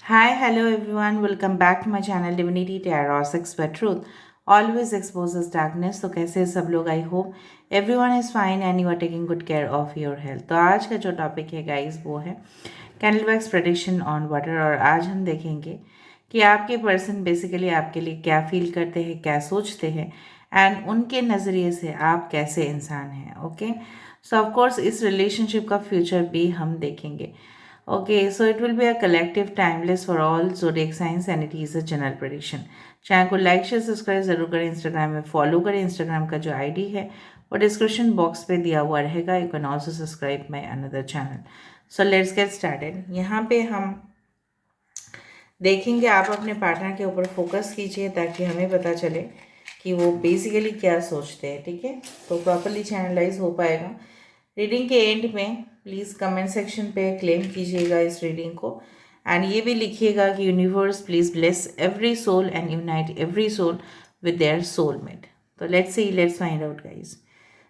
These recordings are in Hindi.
Hi, hello everyone. Welcome back to my channel Divinity Tarot Sex by Truth. Always exposes darkness. तो कैसे हैं सब लोग? I hope everyone is fine and you are taking good care of your health. तो आज का जो टॉपिक है गाइस वो है candle wax prediction on water. और आज हम देखेंगे कि आपके पर्सन बेसिकली आपके लिए क्या फील करते हैं, क्या सोचते हैं एंड उनके नज़रिए से आप कैसे इंसान हैं। ओके, सो ऑफ कोर्स इस रिलेशनशिप का फ्यूचर भी हम देखेंगे। Okay, so it will be a collective timeless for all zodiac signs and it is a general prediction. Channel को लाइक शेयर सब्सक्राइब जरूर करें, इंस्टाग्राम में फॉलो करें। इंस्टाग्राम का जो आईडी है वो डिस्क्रिप्शन बॉक्स पे दिया हुआ रहेगा। You can also subscribe my another channel. So let's get started. यहाँ पे हम देखेंगे, आप अपने पार्टनर के ऊपर फोकस कीजिए ताकि हमें पता चले कि वो बेसिकली क्या सोचते हैं। ठीक है, तो प्रॉपरली चैनलाइज हो पाएगा। रीडिंग के एंड में प्लीज़ कमेंट सेक्शन पे क्लेम कीजिएगा इस रीडिंग को एंड ये भी लिखिएगा कि universe please bless every soul and unite every soul with their soulmate. तो let's find out guys.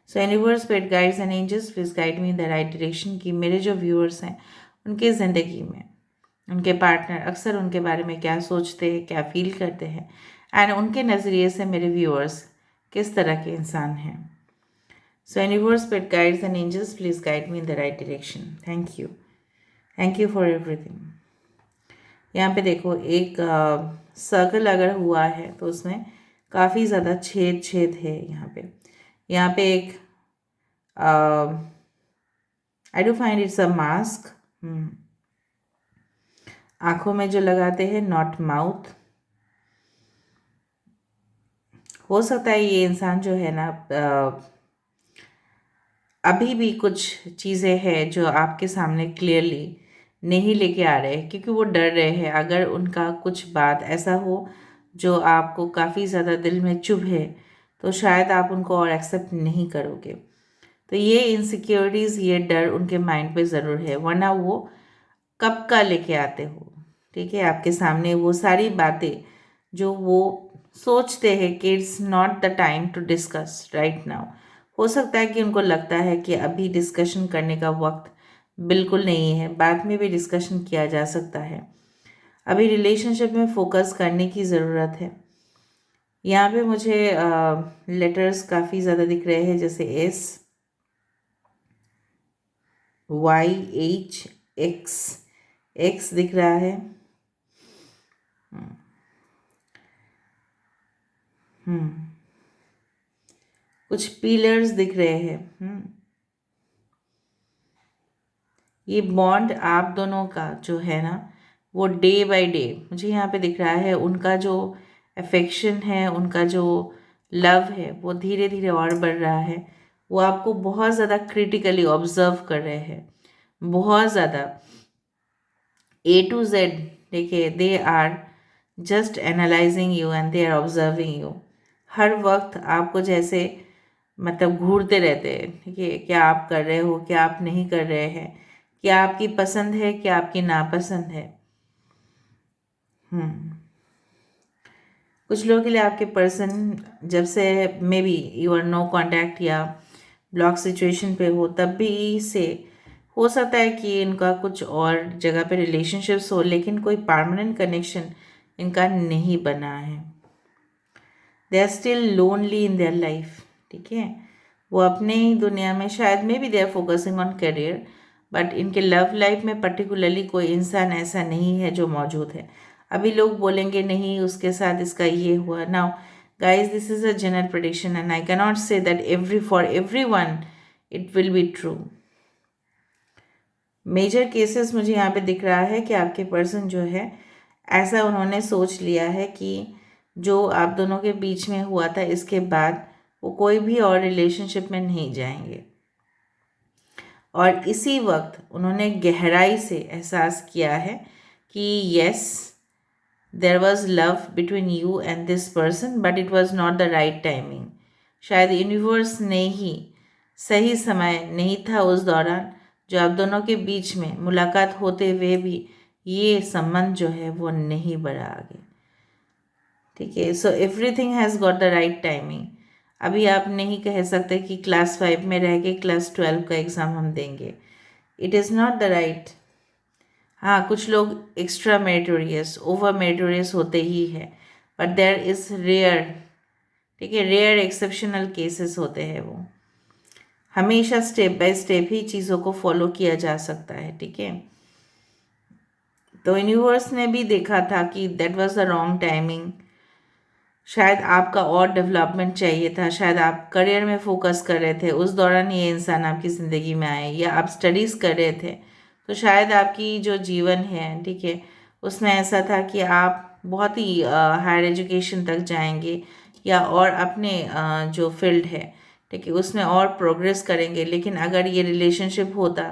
So universe paid guides and angels please guide me in the right direction कि मेरे जो व्यूअर्स हैं उनकी ज़िंदगी में उनके पार्टनर अक्सर उनके बारे में क्या सोचते हैं, क्या फील करते हैं एंड उनके नज़रिए से मेरे व्यूअर्स किस तरह के इंसान हैं। So, universe, pet guides, and angels, please guide me in the right direction. Thank you. Thank you for everything. यहाँ पे देखो, एक सर्कल अगर हुआ है तो उसमें काफ़ी ज़्यादा छेद छेद है। यहाँ पे एक आई do find it's a mask. आँखों में जो लगाते हैं, नॉट माउथ। हो सकता है ये इंसान जो है ना अभी भी कुछ चीज़ें हैं जो आपके सामने क्लियरली नहीं लेके आ रहे हैं क्योंकि वो डर रहे हैं। अगर उनका कुछ बात ऐसा हो जो आपको काफ़ी ज़्यादा दिल में चुभ है तो शायद आप उनको और एक्सेप्ट नहीं करोगे। तो ये इनसिक्योरिटीज़, ये डर उनके माइंड पे ज़रूर है, वरना वो कब का लेके आते हो। ठीक है, आपके सामने वो सारी बातें जो वो सोचते हैं कि it's not the time to discuss right now. हो सकता है कि उनको लगता है कि अभी डिस्कशन करने का वक्त बिल्कुल नहीं है, बाद में भी डिस्कशन किया जा सकता है। अभी रिलेशनशिप में फोकस करने की ज़रूरत है। यहाँ पे मुझे लेटर्स काफ़ी ज़्यादा दिख रहे हैं, जैसे SYHX, एक्स दिख रहा है। कुछ पिलर्स दिख रहे हैं। ये बॉन्ड आप दोनों का जो है ना वो डे बाय डे मुझे यहाँ पे दिख रहा है। उनका जो अफेक्शन है, उनका जो लव है वो धीरे धीरे और बढ़ रहा है। वो आपको बहुत ज़्यादा क्रिटिकली ऑब्जर्व कर रहे हैं, बहुत ज़्यादा A to Z। देखिए, they are just analyzing you and they are observing you. हर वक्त आपको जैसे मतलब घूरते रहते हैं। ठीक है, क्या आप कर रहे हो, क्या आप नहीं कर रहे हैं, क्या आपकी पसंद है, क्या आपकी नापसंद है। कुछ लोगों के लिए आपके पर्सन जब से maybe you are no contact या ब्लॉक सिचुएशन पे हो तब भी से हो सकता है कि इनका कुछ और जगह पे रिलेशनशिप्स हो, लेकिन कोई परमानेंट कनेक्शन इनका नहीं बना है। They are still lonely in their life. ठीक है, वो अपने ही दुनिया में, शायद maybe they are focusing on career, but इनके लव लाइफ में पर्टिकुलरली कोई इंसान ऐसा नहीं है जो मौजूद है। अभी लोग बोलेंगे नहीं उसके साथ इसका ये हुआ। Now guys, this is a general prediction and I cannot say that for everyone it will be true. Major cases मुझे यहाँ पे दिख रहा है कि आपके पर्सन जो है ऐसा उन्होंने सोच लिया है कि जो आप दोनों के बीच में हुआ था इसके बाद वो कोई भी और रिलेशनशिप में नहीं जाएंगे। और इसी वक्त उन्होंने गहराई से एहसास किया है कि yes, there was love between you and this person but it was not the right timing. शायद यूनिवर्स ने ही सही समय नहीं था उस दौरान जो आप दोनों के बीच में मुलाकात होते हुए भी ये संबंध जो है वो नहीं बढ़ा आगे। ठीक है, so everything has got the right timing. अभी आप नहीं कह सकते कि क्लास 5 में रह के क्लास 12 का एग्ज़ाम हम देंगे। It is not the right. हाँ, कुछ लोग एक्स्ट्रा मेरिटोरियस, ओवर मेरिटोरियस होते ही है, बट देयर इज़ रेयर, ठीक है, रेयर एक्सेप्शनल केसेस होते हैं वो। हमेशा स्टेप बाय स्टेप ही चीज़ों को फॉलो किया जा सकता है, ठीक है। तो यूनिवर्स ने भी देखा था कि that was the wrong timing, शायद आपका और डेवलपमेंट चाहिए था, शायद आप करियर में फोकस कर रहे थे, उस दौरान ये इंसान आपकी ज़िंदगी में आए, या आप स्टडीज़ कर रहे थे, तो शायद आपकी जो जीवन है, ठीक है, उसमें ऐसा था कि आप बहुत ही हायर एजुकेशन तक जाएंगे, या और अपने जो फील्ड है, ठीक है, उसमें और प्रोग्रेस करेंगे। लेकिन अगर ये रिलेशनशिप होता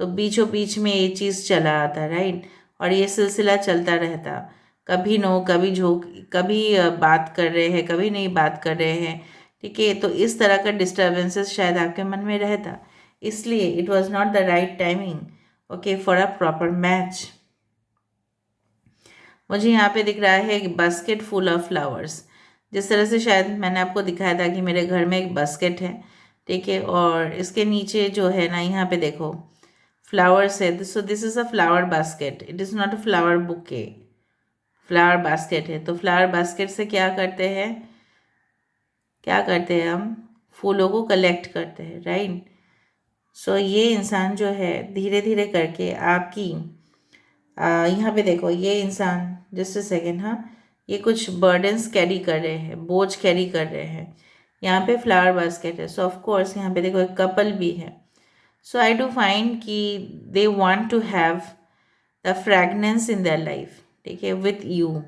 तो बीचों बीच में ये चीज़ चला आता, राइट, और ये सिलसिला चलता रहता, कभी नो कभी झोंक, कभी बात कर रहे हैं, कभी नहीं बात कर रहे हैं, ठीक है। तो इस तरह का डिस्टर्बेंसेस शायद आपके मन में रहता, इसलिए it was not the right timing, okay, for a proper match. मुझे यहाँ पे दिख रहा है एक बास्केट फुल ऑफ फ्लावर्स। जिस तरह से शायद मैंने आपको दिखाया था कि मेरे घर में एक बास्केट है, ठीक है, और इसके नीचे जो है ना, यहाँ पे देखो फ्लावर्स है। So this is a flower basket, it is not a flower bouquet, flower basket है। तो फ्लावर बास्केट से क्या करते हैं, क्या करते हैं, हम फूलों को कलेक्ट करते हैं, राइट। सो ये इंसान जो है धीरे धीरे करके आपकी यहाँ पे देखो, ये इंसान, जस्ट अ सेकेंड, हाँ, ये कुछ बर्डन्स कैरी कर रहे हैं, बोझ कैरी कर रहे हैं। यहाँ पे फ्लावर बास्केट है, सो ऑफ कोर्स यहाँ पे देखो एक कपल भी है। सो आई डू फाइंड कि they want to have the fragrance in their life, ठीक है, विथ यू,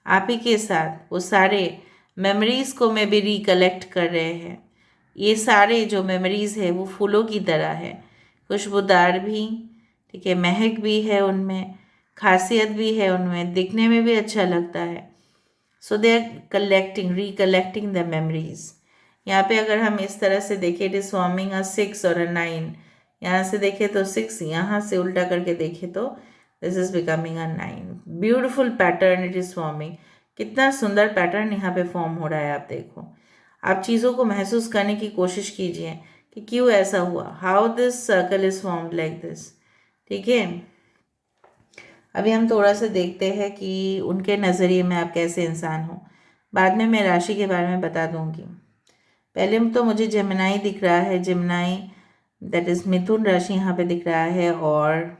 आप ही के साथ वो सारे मेमोरीज को मैं भी रिकलेक्ट कर रहे हैं। ये सारे जो मेमोरीज है वो फूलों की तरह है, खुशबूदार भी, ठीक है, महक भी है उनमें, खासियत भी है उनमें, दिखने में भी अच्छा लगता है। So they are collecting, recollecting the memories. यहाँ पे अगर हम इस तरह से देखें, इट इज फॉर्मिंग अ 6 और अ 9। यहाँ से देखें तो 6, यहाँ से उल्टा करके देखें तो this is becoming a 9। Beautiful pattern it is forming. कितना सुंदर पैटर्न यहाँ पे फॉर्म हो रहा है, आप देखो। आप चीज़ों को महसूस करने की कोशिश कीजिए कि क्यों ऐसा हुआ, how this circle is formed like this, ठीक है। अभी हम थोड़ा सा देखते हैं कि उनके नज़रिए में आप कैसे इंसान हो। बाद में मैं राशि के बारे में बता दूंगी। पहले तो मुझे जेमिनाई दिख रहा है, जेमिनाई दैट इज मिथुन राशि यहाँ पे दिख रहा है, और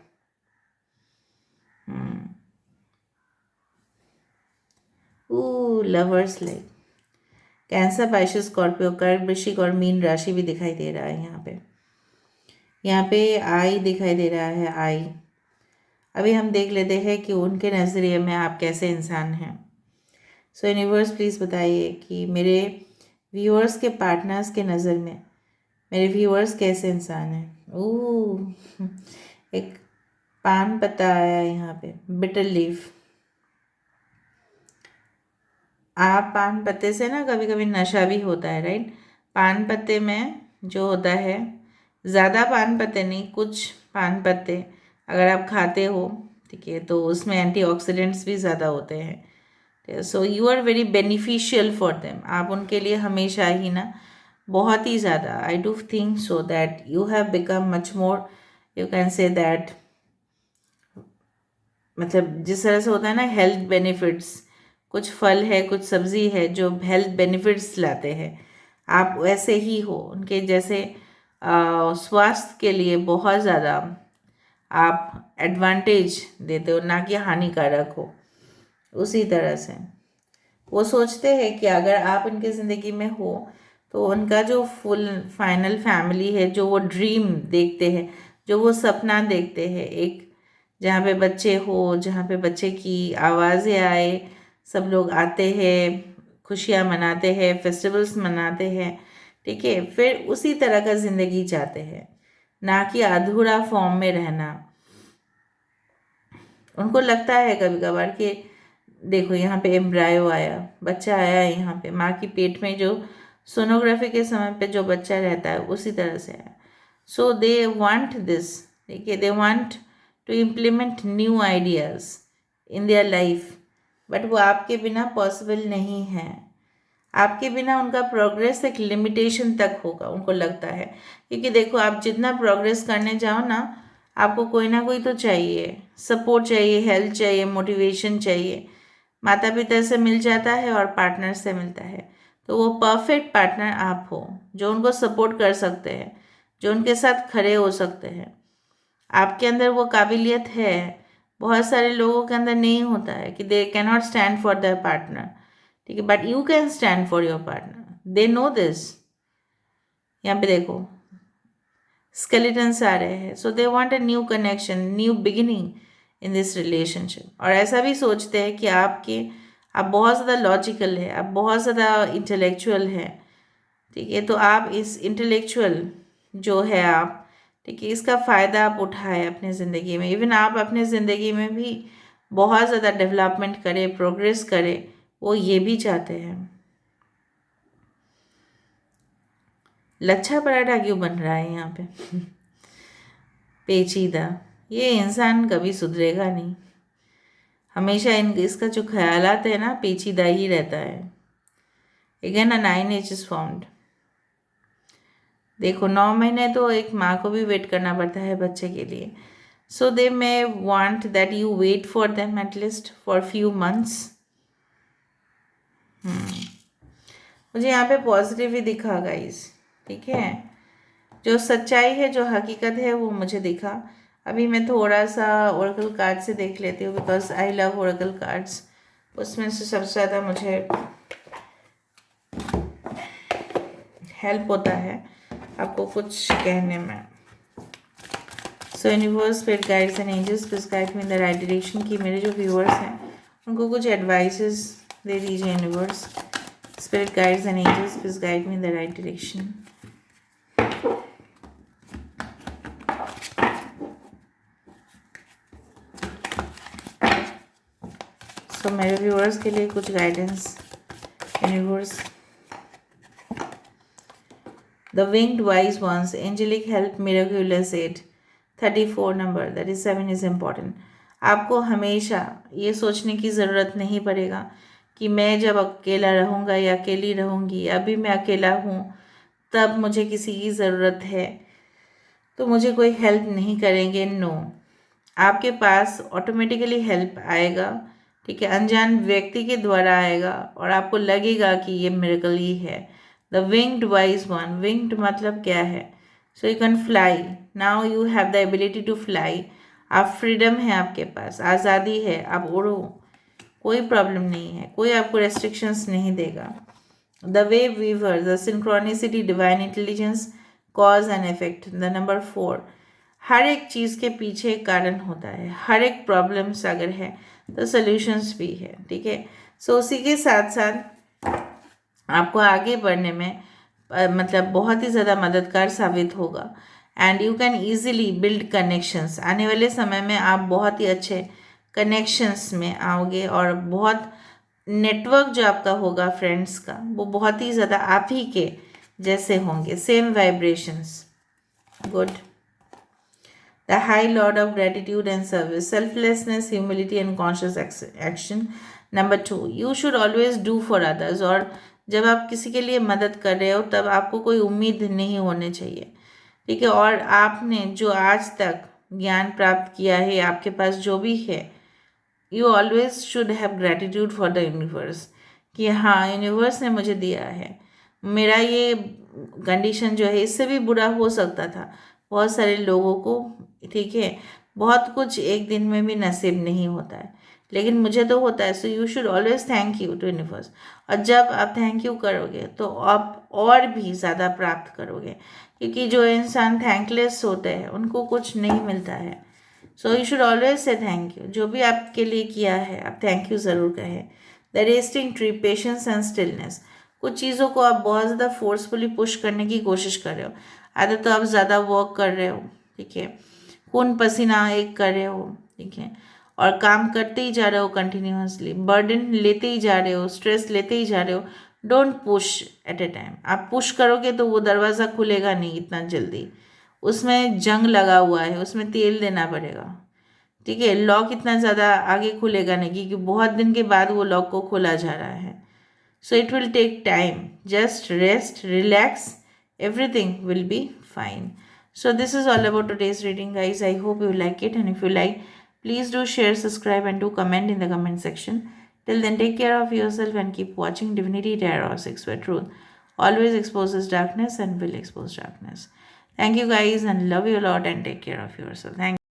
lovers like cancer, Pisces, Scorpio, कर्क, वृश्चिक और मीन राशि भी दिखाई दे रहा है यहाँ पे। यहाँ पे आई दिखाई दे रहा है, आई। अभी हम देख लेते हैं कि उनके नज़रिए में आप कैसे इंसान हैं। सो यूनिवर्स प्लीज़ बताइए कि मेरे व्यूअर्स के पार्टनर्स के नज़र में मेरे व्यूअर्स कैसे इंसान हैं। ओह, एक पान पत्ता आया यहाँ पे, बिटर लीफ। आप पान पत्ते से ना कभी कभी नशा भी होता है, राइट। पान पत्ते में जो होता है, ज़्यादा पान पत्ते नहीं, कुछ पान पत्ते अगर आप खाते हो, ठीक है, तो उसमें एंटीऑक्सीडेंट्स भी ज़्यादा होते हैं। So you are very beneficial for them, आप उनके लिए हमेशा ही ना बहुत ही ज़्यादा, I do think so that you have become much more, you can say that, मतलब जिस तरह से होता है ना हेल्थ बेनिफिट्स, कुछ फल है, कुछ सब्जी है जो हेल्थ बेनिफिट्स लाते हैं, आप वैसे ही हो उनके जैसे। स्वास्थ्य के लिए बहुत ज़्यादा आप एडवांटेज देते हो, ना कि हानिकारक हो। उसी तरह से वो सोचते हैं कि अगर आप उनकी ज़िंदगी में हो तो उनका जो फुल फाइनल फैमिली है, जो वो ड्रीम देखते हैं, जो वो सपना देखते हैं, एक जहाँ पे बच्चे हो, जहाँ पे बच्चे की आवाज़ें आए, सब लोग आते हैं, खुशियाँ मनाते हैं, फेस्टिवल्स मनाते हैं, ठीक है, फिर उसी तरह का ज़िंदगी चाहते हैं, ना कि अधूरा फॉर्म में रहना। उनको लगता है कभी कभार कि देखो यहाँ पे एम्ब्रायो आया, बच्चा आया यहाँ पे, माँ की पेट में जो सोनोग्राफी के समय पे जो बच्चा रहता है उसी तरह से आया। सो दे वांट दिस, देखिए, they want to implement new ideas in their life, but वो आपके बिना पॉसिबल नहीं है। आपके बिना उनका प्रोग्रेस एक लिमिटेशन तक होगा, उनको लगता है, क्योंकि देखो आप जितना प्रोग्रेस करने जाओ ना, आपको कोई ना कोई तो चाहिए, सपोर्ट चाहिए, हेल्प चाहिए, मोटिवेशन चाहिए। माता पिता से मिल जाता है और पार्टनर से मिलता है, तो वो परफेक्ट पार्टनर आप हो, जो उनको सपोर्ट कर सकते हैं, जो उनके साथ खड़े हो सकते हैं। आपके अंदर वो काबिलियत है, बहुत सारे लोगों के अंदर नहीं होता है कि they can not stand for their partner, ठीक है, but you can stand for your partner, they know this. यहाँ पे देखो स्केलेटन्स आ रहे हैं, so they want a new connection, new beginning in this relationship. और ऐसा भी सोचते हैं कि आप बहुत ज़्यादा लॉजिकल है, आप बहुत ज़्यादा इंटेलेक्चुअल है, ठीक है, तो आप इस इंटेलेक्चुअल जो है आप, ठीक है, इसका फ़ायदा आप उठाएं अपनी ज़िंदगी में। इवन आप अपनी ज़िंदगी में भी बहुत ज़्यादा डेवलपमेंट करें, प्रोग्रेस करें, वो ये भी चाहते हैं। लच्छा पराठा क्यों बन रहा है यहाँ पे? पेचीदा, ये इंसान कभी सुधरेगा नहीं, हमेशा इसका जो ख्यालात है ना पेचीदा ही रहता है। Again a 9H is found. देखो 9 महीने तो एक माँ को भी वेट करना पड़ता है बच्चे के लिए, so they may want that you wait for them at least for few months. मुझे यहाँ पे पॉजिटिव ही दिखा गाइस, ठीक है, जो सच्चाई है, जो हकीकत है वो मुझे दिखा। अभी मैं थोड़ा सा ओरेकल कार्ड से देख लेती हूँ, because I love Oracle cards. उसमें से सबसे ज़्यादा मुझे हेल्प होता है आपको कुछ कहने में। So universe, spirit guides and angels please guide me in the right direction, कि मेरे जो व्यूअर्स हैं उनको कुछ एडवाइसेस दे दीजिए universe. Spirit guides and angels please guide me in the right direction. तो मेरे व्यूअर्स के लिए कुछ guidance universe. The winged wise ones, angelic help, miraculous aid, 34 number, that is 7 is important. आपको हमेशा ये सोचने की ज़रूरत नहीं पड़ेगा कि मैं जब अकेला रहूँगा या अकेली रहूँगी, अभी मैं अकेला हूँ तब मुझे किसी की ज़रूरत है तो मुझे कोई हेल्प नहीं करेंगे। नो, आपके पास ऑटोमेटिकली हेल्प आएगा, ठीक है, अनजान व्यक्ति के द्वारा आएगा और आपको लगेगा कि ये मिरेकल ही है। The winged wise one, winged मतलब क्या है? So you can fly, now you have the ability to fly. आप फ्रीडम है, आपके पास आज़ादी है, आप उड़ो, कोई प्रॉब्लम नहीं है, कोई आपको रेस्ट्रिक्शंस नहीं देगा। The way weaver, the synchronicity, divine intelligence, cause and effect, the number 4। हर एक चीज़ के पीछे एक कारण होता है, हर एक प्रॉब्लम्स अगर है तो सॉल्यूशंस भी है, ठीक है। सो उसी के साथ साथ आपको आगे बढ़ने में मतलब बहुत ही ज़्यादा मददगार साबित होगा। And you can easily build connections. आने वाले समय में आप बहुत ही अच्छे कनेक्शंस में आओगे और बहुत नेटवर्क जो आपका होगा फ्रेंड्स का, वो बहुत ही ज़्यादा आप ही के जैसे होंगे, same vibrations. Good. The high lord of gratitude and service, selflessness, humility and conscious action. Number 2, you should always do for others. और जब आप किसी के लिए मदद कर रहे हो तब आपको कोई उम्मीद नहीं होनी चाहिए, ठीक है। और आपने जो आज तक ज्ञान प्राप्त किया है, आपके पास जो भी है, you always should have gratitude for the universe, कि हाँ यूनिवर्स ने मुझे दिया है। मेरा ये कंडीशन जो है इससे भी बुरा हो सकता था बहुत सारे लोगों को, ठीक है, बहुत कुछ एक दिन में भी नसीब नहीं होता है, लेकिन मुझे तो होता है। So you should always thank you to universe. और जब आप थैंक यू करोगे तो आप और भी ज़्यादा प्राप्त करोगे, क्योंकि जो इंसान थैंकलेस होते हैं उनको कुछ नहीं मिलता है। So you should always say thank you. जो भी आपके लिए किया है आप थैंक यू ज़रूर कहें। The resting tree, patience and stillness. कुछ चीज़ों को आप बहुत ज़्यादा फोर्सफुली पुश करने की कोशिश कर रहे हो, आधा तो आप ज़्यादा वर्क कर रहे हो, ठीक है, खून पसीना एक कर रहे हो, ठीक है, और काम करते ही जा रहे हो कंटिन्यूसली, बर्डन लेते ही जा रहे हो, स्ट्रेस लेते ही जा रहे हो। Don't push eight A time. आप पुश करोगे तो वो दरवाज़ा खुलेगा नहीं इतना जल्दी, उसमें जंग लगा हुआ है, उसमें तेल देना पड़ेगा, ठीक है। लॉक इतना ज़्यादा आगे खुलेगा नहीं, क्योंकि बहुत दिन के बाद वो लॉक को खोला जा रहा है। So it will take time, just rest, relax, everything will be fine. So this is all about today's reading, guys. I hope you like it, and if you like, please do share, subscribe, and do comment in the comment section. Till then, take care of yourself and keep watching Divinity Tarot 6 where truth always exposes darkness and will expose darkness. Thank you, guys, and love you a lot, and take care of yourself. Thank